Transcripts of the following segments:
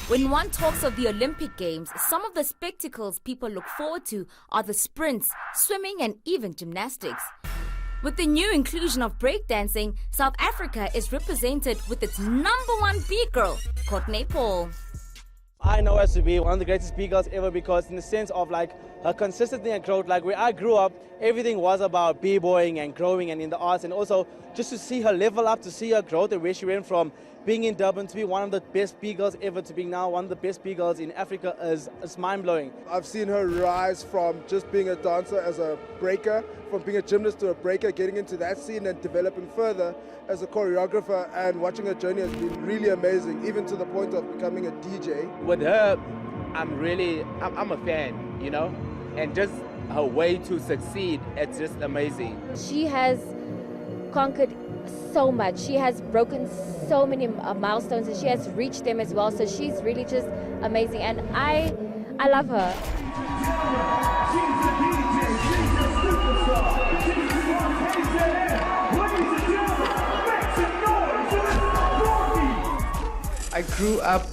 When one talks of the Olympic Games, some of the spectacles people look forward to are the sprints, swimming and even gymnastics. With the new inclusion of breakdancing, South Africa is represented with its #1 B-girl, Courtnaé Paul. I know her to be one of the greatest B-girls ever because in the sense of like her consistency and growth, like where I grew up, everything was about b-boying and growing and in the arts, and also just to see her level up, to see her growth and where she went from being in Durban to be one of the best B-girls ever to being now one of the best B-girls in Africa is mind-blowing. I've seen her rise from just being a dancer as a breaker, from being a gymnast to a breaker, getting into that scene and developing further as a choreographer, and watching her journey has been really amazing, even to the point of becoming a DJ. With her, I'm a fan, you know, and just her way to succeed, it's just amazing. She has conquered so much. She has broken so many milestones and she has reached them as well. So she's really just amazing, and I love her. I grew up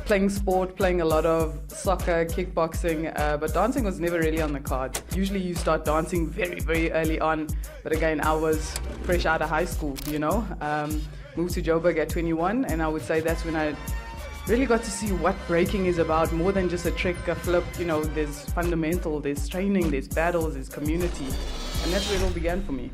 playing sport, playing a lot of soccer, kickboxing, but dancing was never really on the cards. Usually you start dancing very, very early on, but again, I was fresh out of high school, you know. Moved to Joburg at 21, and I would say that's when I really got to see what breaking is about, more than just a trick, a flip. You know, there's fundamental, there's training, there's battles, there's community, and that's where it all began for me.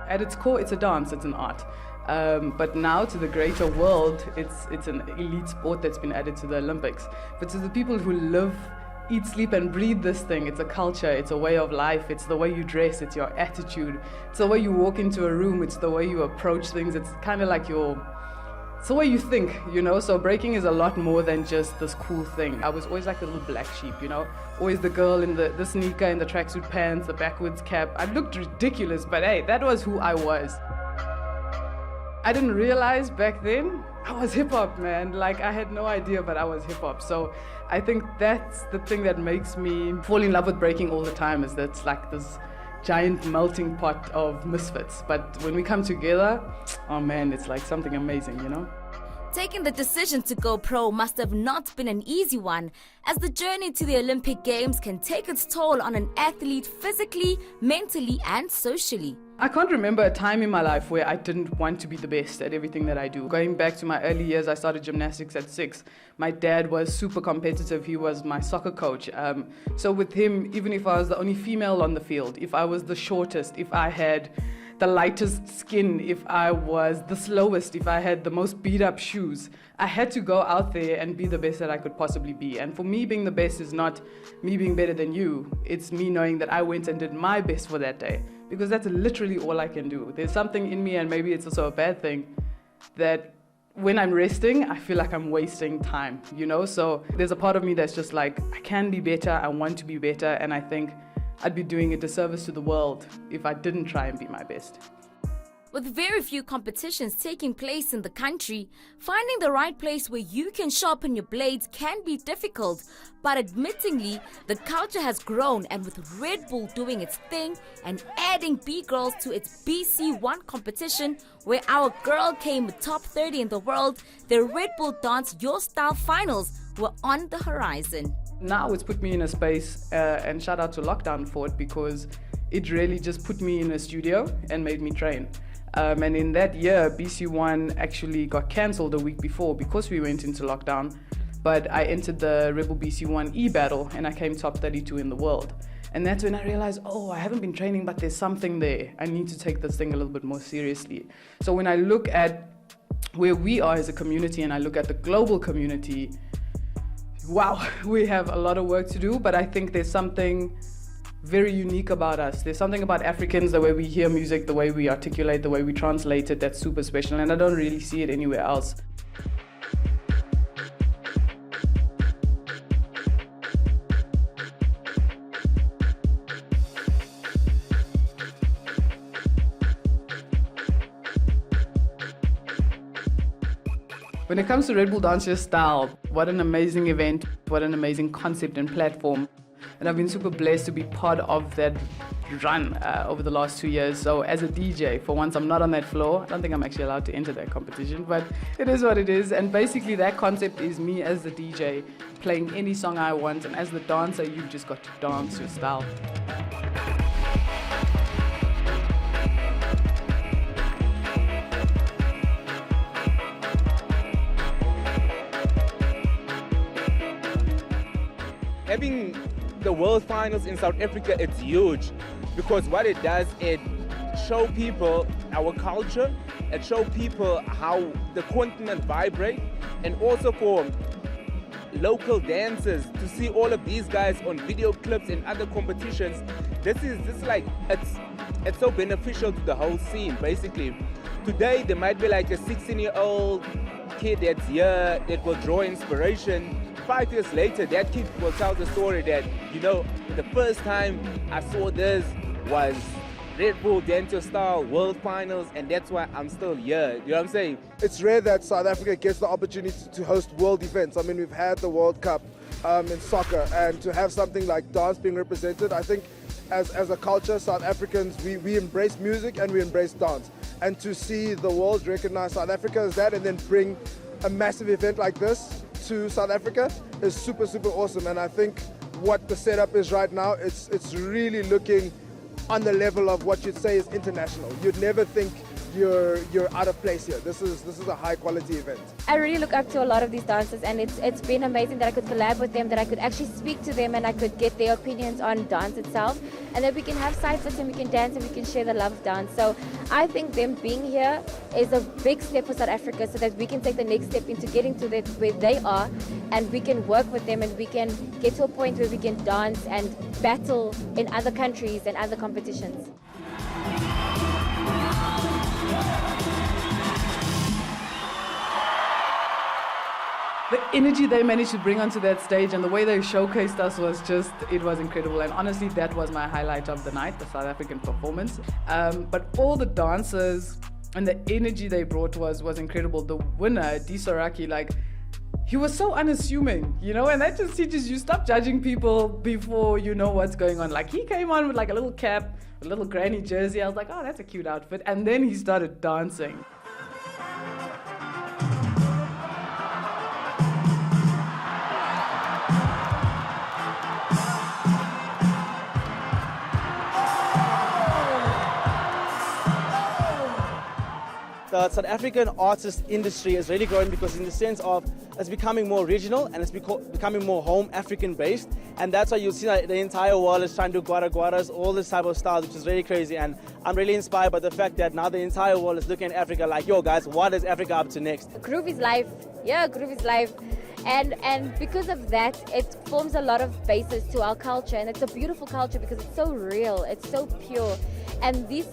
At its core, it's a dance, it's an art. But now to the greater world, it's an elite sport that's been added to the Olympics. But to the people who live, eat, sleep and breathe this thing, it's a culture, it's a way of life, it's the way you dress, it's your attitude, it's the way you walk into a room, it's the way you approach things, it's kind of like it's the way you think, you know. So breaking is a lot more than just this cool thing. I was always like the little black sheep, you know, always the girl in the sneaker and the tracksuit pants, the backwards cap. I looked ridiculous, but hey, that was who I was. I didn't realize back then I was hip-hop, man. Like, I had no idea, but I was hip-hop. So I think that's the thing that makes me fall in love with breaking all the time, is that it's like this giant melting pot of misfits. But when we come together, oh man, it's like something amazing, you know? Taking the decision to go pro must have not been an easy one, as the journey to the Olympic Games can take its toll on an athlete physically, mentally and socially. I can't remember a time in my life where I didn't want to be the best at everything that I do. Going back to my early years, I started gymnastics at 6. My dad was super competitive. He was my soccer coach. So with him, even if I was the only female on the field, if I was the shortest, if I had the lightest skin, if I was the slowest, if I had the most beat up shoes, I had to go out there and be the best that I could possibly be. And for me, being the best is not me being better than you. It's me knowing that I went and did my best for that day, because that's literally all I can do. There's something in me, and maybe it's also a bad thing, that when I'm resting, I feel like I'm wasting time, you know? So there's a part of me that's just like, I can be better, I want to be better, and I think I'd be doing a disservice to the world if I didn't try and be my best. With very few competitions taking place in the country, finding the right place where you can sharpen your blades can be difficult. But admittingly, the culture has grown, and with Red Bull doing its thing and adding B-girls to its BC1 competition, where our girl came top 30 in the world, the Red Bull Dance Your Style finals were on the horizon. Now it's put me in a space, and shout out to lockdown for it, because it really just put me in a studio and made me train. And in that year, BC1 actually got cancelled a week before because we went into lockdown. But I entered the Rebel BC1 e-battle and I came top 32 in the world. And that's when I realized, oh, I haven't been training, but there's something there. I need to take this thing a little bit more seriously. So when I look at where we are as a community and I look at the global community, wow, we have a lot of work to do, but I think there's something very unique about us. There's something about Africans, the way we hear music, the way we articulate, the way we translate it, that's super special, and I don't really see it anywhere else. When it comes to Red Bull Dance Your Style, what an amazing event, what an amazing concept and platform. and I've been super blessed to be part of that run over the last 2 years. So as a DJ, for once I'm not on that floor. I don't think I'm actually allowed to enter that competition, but it is what it is. And basically that concept is me as the DJ playing any song I want, and as the dancer you've just got to dance your style. Having the World Finals in South Africa, it's huge, because what it does, it show people our culture, it show people how the continent vibrate, and also for local dancers to see all of these guys on video clips and other competitions. This is like, it's so beneficial to the whole scene. Basically, today there might be like a 16-year-old kid that's here that will draw inspiration. 5 years later, that kid will tell the story that, you know, the first time I saw this was Red Bull Dance Style World Finals, and that's why I'm still here. You know what I'm saying? It's rare that South Africa gets the opportunity to host world events. I mean, we've had the World Cup in soccer, and to have something like dance being represented, I think as a culture, South Africans, we embrace music and we embrace dance. And to see the world recognize South Africa as that and then bring a massive event like this to South Africa is super, super awesome. And I think what the setup is right now, it's really looking on the level of what you'd say is international. You'd never think you're out of place here. This is a high quality event. I really look up to a lot of these dancers, and it's been amazing that I could collab with them, that I could actually speak to them, and I could get their opinions on dance itself, and that we can have cyphers and we can dance and we can share the love of dance. So I think them being here is a big step for South Africa, so that we can take the next step into getting to where they are, and we can work with them and we can get to a point where we can dance and battle in other countries and other competitions. The energy they managed to bring onto that stage and the way they showcased us was just, it was incredible. And honestly, that was my highlight of the night, the South African performance. But all the dancers and the energy they brought was incredible. The winner, Disaraki, like, he was so unassuming, you know, and that just teaches you, stop judging people before you know what's going on. Like, he came on with like a little cap, a little granny jersey. I was like, oh, that's a cute outfit. And then he started dancing. The South African artist industry is really growing because in the sense of it's becoming more regional and it's becoming more home African based, and that's why you'll see that the entire world is trying to do guaras, all this type of styles, which is really crazy. And I'm really inspired by the fact that now the entire world is looking at Africa like, yo guys, what is Africa up to next? Groove is life. Yeah, groove is life. And because of that, it forms a lot of basis to our culture, and it's a beautiful culture because it's so real, it's so pure. And these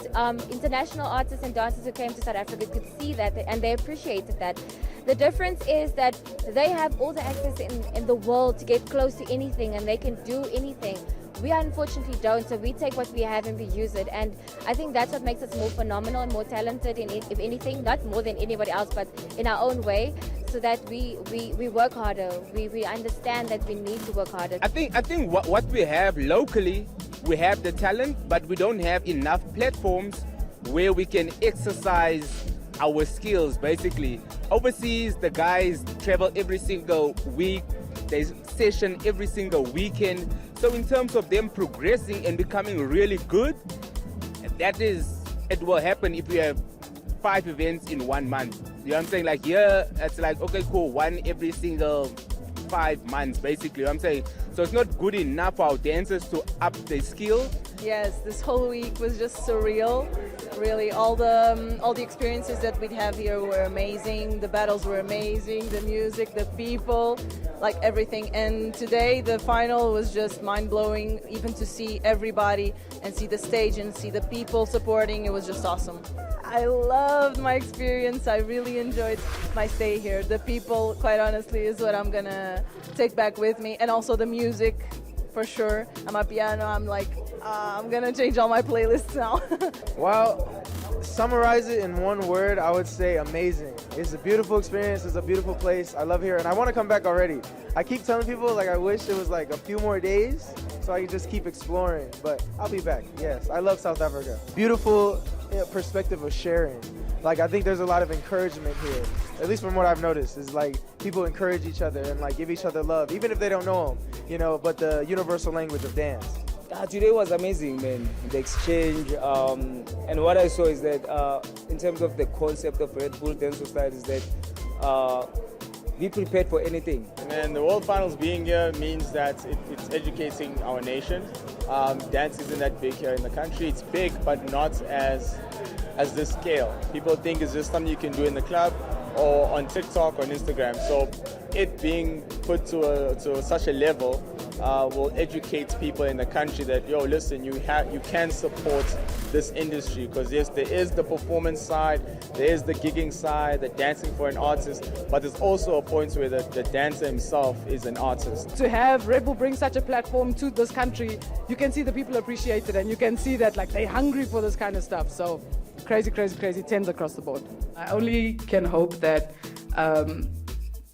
international artists and dancers who came to South Africa could see that, and they appreciated that. The difference is that they have all the access in the world to get close to anything, and they can do anything. We unfortunately don't, so we take what we have and we use it. And I think that's what makes us more phenomenal and more talented, if anything, not more than anybody else, but in our own way, so that we work harder. We understand that we need to work harder. I think what we have locally, we have the talent, but we don't have enough platforms where we can exercise our skills, basically. Overseas, the guys travel every single week. There's session every single weekend. So in terms of them progressing and becoming really good, it will happen if we have 5 events in 1 month. You know what I'm saying? Like here, it's like, okay, cool, 1 every single 5 months, basically. You know what I'm saying? So it's not good enough for our dancers to up their skill. Yes, this whole week was just surreal. Really, all the experiences that we'd have here were amazing. The battles were amazing. The music, the people, like everything. And today, the final was just mind-blowing. Even to see everybody and see the stage and see the people supporting, it was just awesome. I loved my experience. I really enjoyed my stay here. The people, quite honestly, is what I'm gonna take back with me, and also the music, for sure. I'm a piano. I'm like, I'm gonna change all my playlists now. Well, summarize it in one word, I would say amazing. It's a beautiful experience. It's a beautiful place. I love here, and I want to come back already. I keep telling people, like, I wish it was like a few more days so I could just keep exploring, but I'll be back. Yes, I love South Africa. Beautiful perspective of sharing. Like, I think there's a lot of encouragement here, at least from what I've noticed, is like people encourage each other and like give each other love, even if they don't know them, you know, but the universal language of dance. Today was amazing, man. The exchange, and what I saw is that in terms of the concept of Red Bull Dance Society is that be prepared for anything. And the World Finals being here means that it's educating our nation. Dance isn't that big here in the country. It's big, but not as this scale. People think it's just something you can do in the club or on TikTok or on Instagram. So it being put to such a level will educate people in the country that, yo, listen, you can support this industry, because yes, there is the performance side, there is the gigging side, the dancing for an artist, but there's also a point where the dancer himself is an artist. To have Red Bull bring such a platform to this country, you can see the people appreciate it, and you can see that like they're hungry for this kind of stuff. So crazy, 10s across the board. I only can hope that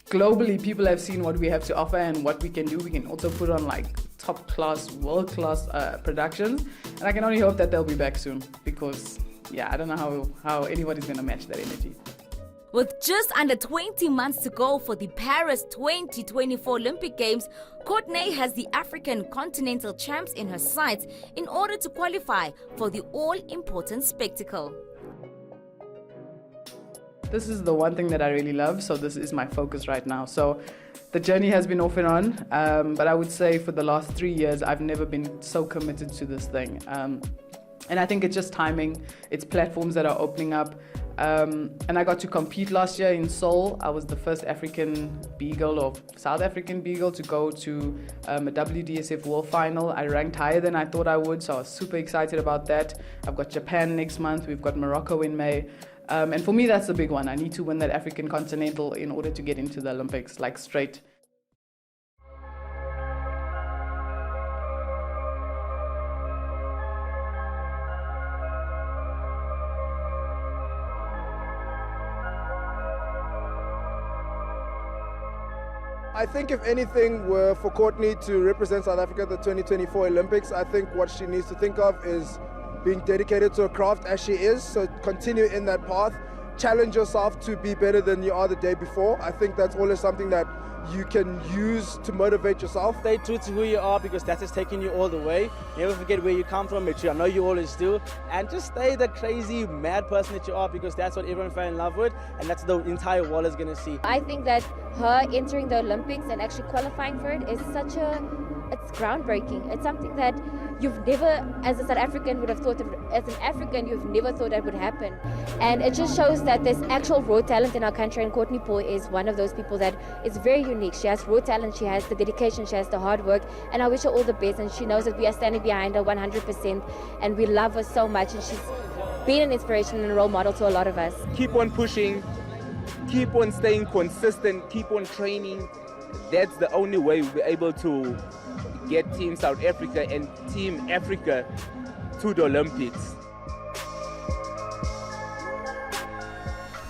globally people have seen what we have to offer and what we can do. We can also put on like top-class, world-class productions, and I can only hope that they'll be back soon, because yeah, I don't know how anybody's going to match that energy. With just under 20 months to go for the Paris 2024 Olympic Games, Courtney has the African continental champs in her sights in order to qualify for the all-important spectacle. This is the one thing that I really love, so this is my focus right now. So the journey has been off and on, but I would say for the last 3 years, I've never been so committed to this thing. And I think it's just timing, it's platforms that are opening up. And I got to compete last year in Seoul. I was the first African B-girl or South African B-girl to go to a WDSF World Final. I ranked higher than I thought I would, so I was super excited about that. I've got Japan next month, we've got Morocco in May. And for me, that's the big one. I need to win that African Continental in order to get into the Olympics, like straight. I think if anything were for Courtney to represent South Africa at the 2024 Olympics, I think what she needs to think of is being dedicated to her craft as she is. So continue in that path, challenge yourself to be better than you are the day before. I think that's always something that you can use to motivate yourself. Stay true to who you are, because that is taking you all the way. Never forget where you come from, which I know you always do. And just stay the crazy, mad person that you are, because that's what everyone fell in love with, and that's the entire world is going to see. I think that her entering the Olympics and actually qualifying for it is it's groundbreaking. It's something that you've never, as a South African, would have thought of. As an African, you've never thought that would happen. And it just shows that there's actual raw talent in our country, and Courtnaé Paul is one of those people that is very unique. She has raw talent, she has the dedication, she has the hard work, and I wish her all the best, and she knows that we are standing behind her 100%, and we love her so much, and she's been an inspiration and a role model to a lot of us. Keep on pushing, keep on staying consistent, keep on training. That's the only way we'll be able to get Team South Africa and Team Africa to the Olympics.